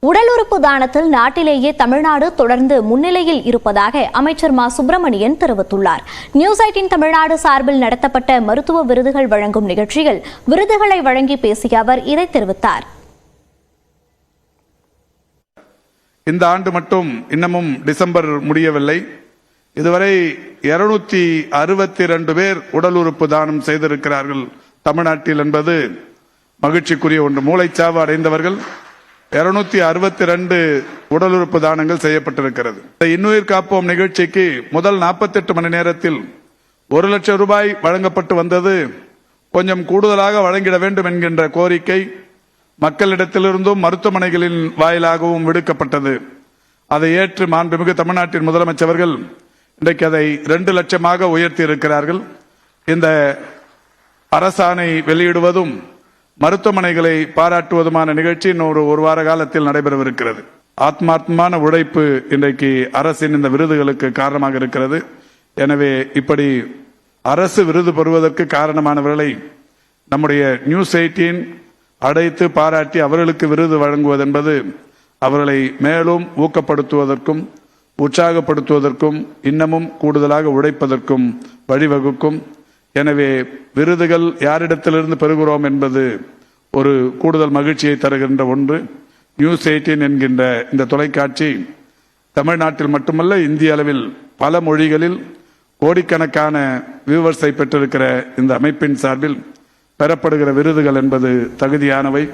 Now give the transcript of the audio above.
உடல் உறுப்பு தானத்தில் நாட்டிலேயே தமிழ்நாடு தொடர்ந்து முன்னிலையில் இருப்பதாக அமைச்சர் மா சுப்பிரமணியன் தெரிவித்துள்ளார். நியூஸ் 18 தமிழ்நாடு சார்பில் நடத்தப்பட்ட மருத்துவ விருதுகள் வழங்கும் நிகழ்ச்சியில் விருதுகளை வழங்கி பேசிய அவர் இதை தெரிவித்தார். இந்த ஆண்டு மட்டும் இன்னமும் டிசம்பர் முடியவில்லை. இதுவரை 262 பேர் உடல் உறுப்பு தானம் செய்திருக்கிறார்கள் தமிழ்நாட்டில் என்பது மகிழ்ச்சிக்குரிய ஒன்று. மூளைச்சாவு அடைந்தவர்கள் 262 உடல் உறுப்பு தானங்கள் செய்யப்பட்டிருக்கிறது. இந்த இன்னுயிர் காப்போம் நிகழ்ச்சிக்கு முதல் 48 மணி நேரத்தில் 1 லட்சம் ரூபாய் வழங்கப்பட்டு வந்தது. கொஞ்சம் கூடுதலாக வழங்கிட வேண்டும் என்கின்ற கோரிக்கை மக்களிடத்திலிருந்தும் மருத்துவமனைகளின் வாயிலாகவும் விடுக்கப்பட்டது. அதை ஏற்று மாண்புமிகு தமிழ்நாட்டின் முதலமைச்சர்கள் இன்றைக்கு அதை 2 லட்சமாக உயர்த்தி இருக்கிறார்கள். இந்த அரசாணை வெளியிடுவதும் மருத்துவமனைகளை பாராட்டுவதுமான நிகழ்ச்சி இன்னொரு 1 வார காலத்தில் நடைபெறவிருக்கிறது. ஆத்மார்த்தமான உழைப்பு இன்றைக்கு அரசின் இந்த விருதுகளுக்கு காரணமாக இருக்கிறது. எனவே இப்படி அரசு விருது பெறுவதற்கு காரணமானவர்களை நம்முடைய நியூஸ் 18 அழைத்து பாராட்டி அவர்களுக்கு விருது வழங்குவது என்பது அவர்களை மேலும் ஊக்கப்படுத்துவதற்கும் உற்சாகப்படுத்துவதற்கும் இன்னமும் கூடுதலாக உழைப்பதற்கும் வழிவகுக்கும். எனவே விருதுகள் யாரிடத்திலிருந்து பெறுகிறோம் என்பது ஒரு கூடுதல் மகிழ்ச்சியை தருகின்ற ஒன்று. நியூஸ் 18 என்கின்ற இந்த தொலைக்காட்சி தமிழ்நாட்டில் மட்டுமல்ல இந்திய அளவில் பல மொழிகளில் கோடிக்கணக்கான வியூவர்ஸை பெற்றிருக்கிற இந்த அமைப்பின் சார்பில் பெறப்படுகிற விருதுகள் என்பது தகுதியானவை.